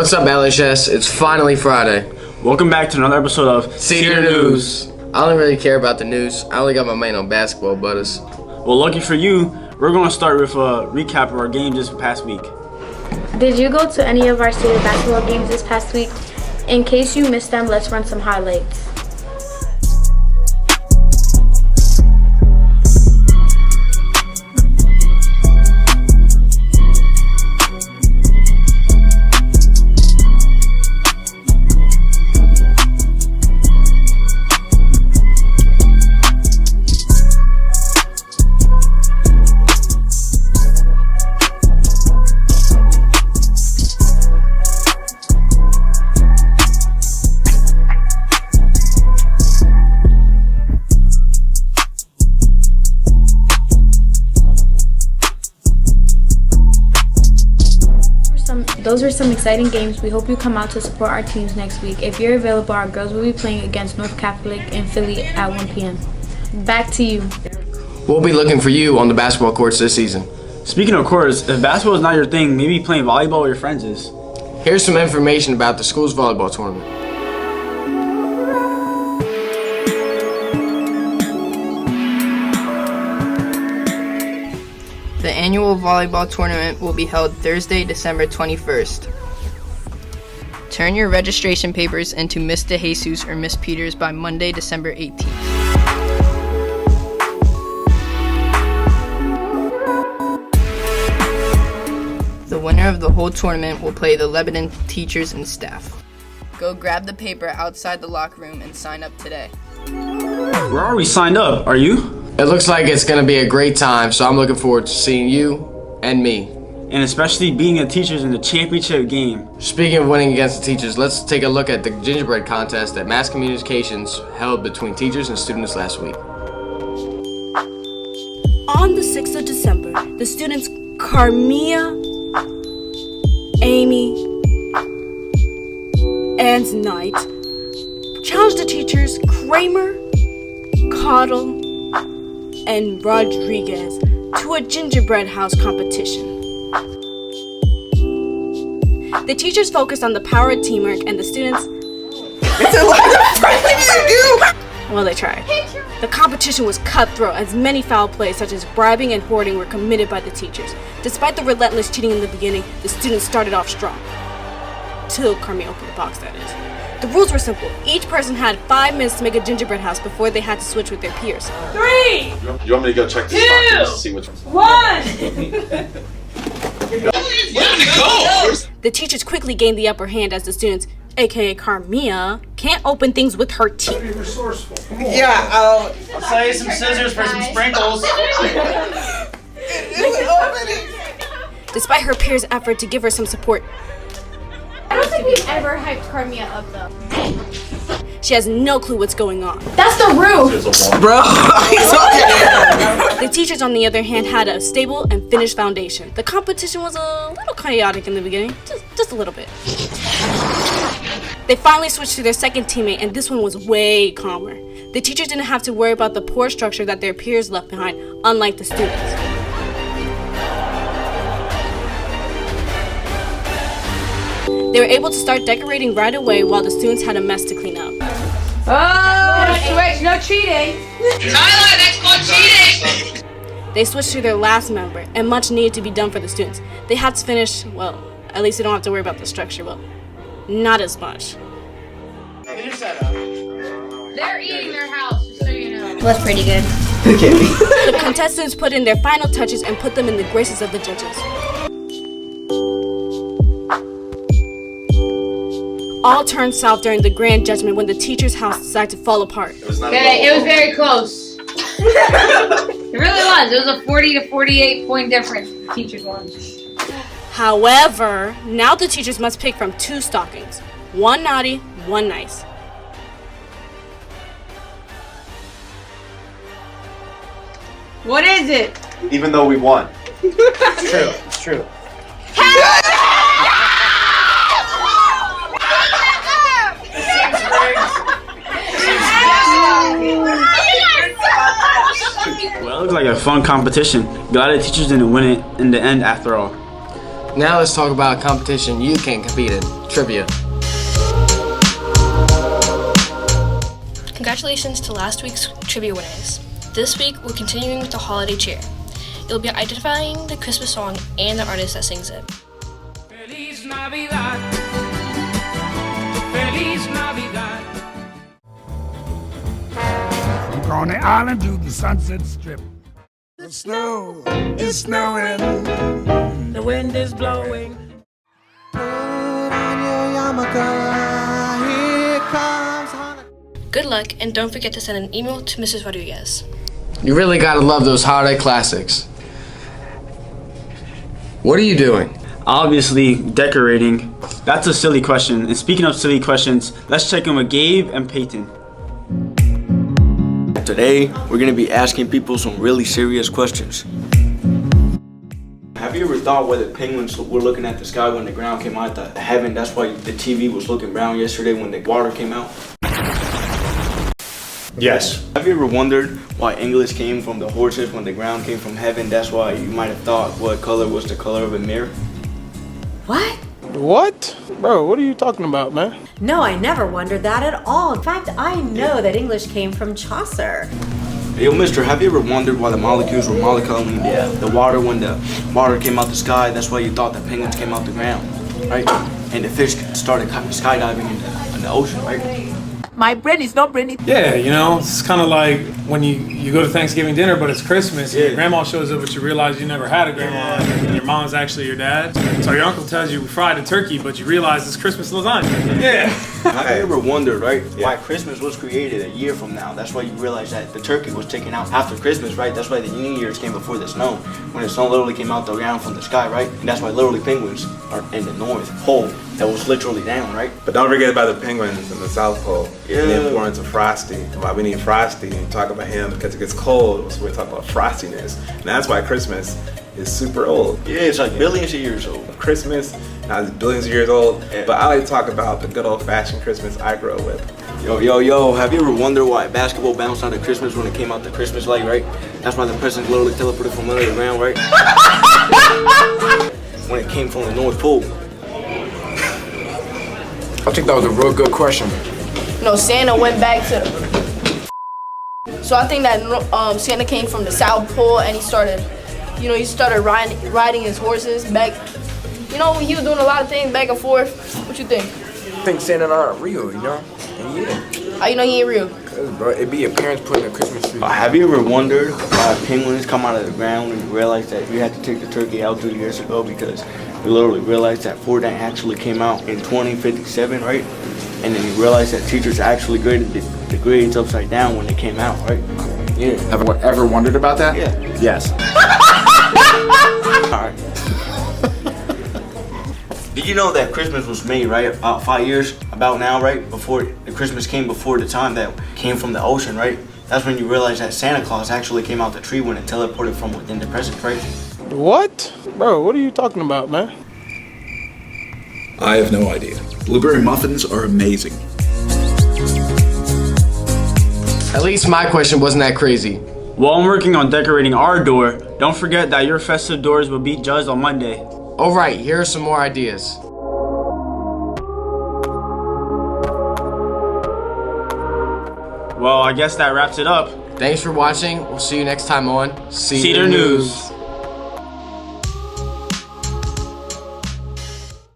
What's up, LHS? It's finally Friday. Welcome back to another episode of Cedar News. I don't really care about the news. I only got my mind on basketball, buddies. Well, lucky for you, we're going to start with a recap of our games this past week. Did you go to any of our state of basketball games this past week? In case you missed them, let's run some highlights. Those are some exciting games. We hope you come out to support our teams next week. If you're available, our girls will be playing against North Catholic in Philly at 1 p.m. Back to you. We'll be looking for you on the basketball courts this season. Speaking of courts, if basketball is not your thing, maybe playing volleyball with your friends is. Here's some information about the school's volleyball tournament. The annual volleyball tournament will be held Thursday, December 21st. Turn your registration papers into Miss DeJesus or Miss Peters by Monday, December 18th. The winner of the whole tournament will play the Lebanon teachers and staff. Go grab the paper outside the locker room and sign up today. We're already signed up, are you? It looks like it's going to be a great time, so I'm looking forward to seeing you and me. And especially beating the teachers in the championship game. Speaking of winning against the teachers, let's take a look at the gingerbread contest that Mass Communications held between teachers and students last week. On the 6th of December, the students Carmia, Amy, and Knight challenged the teachers Kramer, Cottle, and Rodriguez to a gingerbread house competition. The teachers focused on the power of teamwork, and the students... Well, they tried. The competition was cutthroat, as many foul plays such as bribing and hoarding were committed by the teachers. Despite the relentless cheating in the beginning, the students started off strong. Till Carmi opened the box, that is. The rules were simple. Each person had 5 minutes to make a gingerbread house before they had to switch with their peers. 3, You want me to go check this 2, box to see which one's 1. The teachers quickly gained the upper hand as the students, aka Carmia, can't open things with her teeth. Yeah, I'll sell you some scissors for some sprinkles. Despite her peers' effort to give her some support, I don't think we've ever hyped Carmia up though. she has no clue what's going on. That's the roof! bro. The teachers, on the other hand, had a stable and finished foundation. The competition was a little chaotic in the beginning, just a little bit. They finally switched to their second teammate, and this one was way calmer. The teachers didn't have to worry about the poor structure that their peers left behind, unlike the students. They were able to start decorating right away while the students had a mess to clean up. Oh, switch, no cheating. Tyler, that's called cheating. They switched to their last member, and much needed to be done for the students. They had to finish, well, at least they don't have to worry about the structure. Well, not as much. They're eating their house, just so you know. That's pretty good. The contestants put in their final touches and put them in the graces of the judges. All turned south during the grand judgment when the teacher's house decided to fall apart. Okay, it was very close. It really was. It was a 40 to 48 point difference. The teachers won. However, now the teachers must pick from 2 stockings. 1 naughty, 1 nice. What is it? Even though we won. It's true. It's true. Well, it looks like a fun competition. Glad the teachers didn't win it in the end after all. Now let's talk about a competition you can compete in. trivia. Congratulations to last week's trivia winners. This week, we're continuing with the holiday cheer. You'll be identifying the Christmas song and the artist that sings it. Feliz Navidad. Feliz Navidad. From Coney Island to the Sunset Strip. The snow is snowing. The wind is blowing. Good luck, and don't forget to send an email to Mrs. Rodriguez. You really gotta love those holiday classics. What are you doing? Obviously, decorating. That's a silly question. And speaking of silly questions, let's check in with Gabe and Peyton. Today, we're gonna be asking people some really serious questions. Have you ever thought why the penguins were looking at the sky when the ground came out the heaven? That's why the TV was looking brown yesterday when the water came out. Yes. Have you ever wondered why English came from the horses when the ground came from heaven? That's why you might have thought what color was the color of a mirror. What? What? Bro, what are you talking about, man? No, I never wondered that at all. In fact, I know that English came from Chaucer. Yo, mister, have you ever wondered why the molecules were moleculing the water when the water came out the sky? That's why you thought the penguins came out the ground, right? And the fish started skydiving in the ocean, right? My brain is not brainy. Yeah, you know, it's kind of like when you go to Thanksgiving dinner, but it's Christmas. And your grandma shows up, but you realize you never had a grandma, and your mom's actually your dad. So your uncle tells you we fried a turkey, but you realize it's Christmas lasagna. Yeah. Have you ever wondered, right, why Christmas was created a year from now? That's why you realize that the turkey was taken out after Christmas, right? That's why the New Year's came before the snow. When the snow literally came out the ground from the sky, right? And that's why literally penguins are in the North Pole. That was literally down, right? But don't forget about the penguins in the South Pole. Yeah. And the importance of Frosty. Why we need Frosty and talk about him because it gets cold, so we talk about frostiness. And that's why Christmas is super old. Yeah, it's like billions of years old. Christmas, now it's billions of years old, but I like to talk about the good old-fashioned Christmas I grew up with. Yo, have you ever wondered why basketball bounced out of Christmas when it came out the Christmas light, right? That's why the president literally teleported from under the ground, right? When it came from the North Pole. I think that was a real good question. No, Santa went back to. So I think that Santa came from the South Pole and he started riding his horses back. You know, he was doing a lot of things back and forth. What you think? I think Santa not real, you know? And yeah. How you know he ain't real? Cause bro, it'd be your parents putting a Christmas tree. Have you ever wondered why penguins come out of the ground and you realize that you had to take the turkey out 2 years ago because we literally realized that Fortnite actually came out in 2057, right? And then you realize that teachers actually graded the grades upside down when they came out, right? Yeah. Ever wondered about that? Yeah. Yes. All right. Did you know that Christmas was made, right, about 5 years, about now, right? Before the Christmas came before the time that came from the ocean, right? That's when you realize that Santa Claus actually came out the tree when it teleported from within the present, right? What? Bro, what are you talking about, man? I have no idea. Blueberry muffins are amazing. At least my question wasn't that crazy. While I'm working on decorating our door, don't forget that your festive doors will be judged on Monday. Alright, here are some more ideas. Well, I guess that wraps it up. Thanks for watching. We'll see you next time on Cedar News.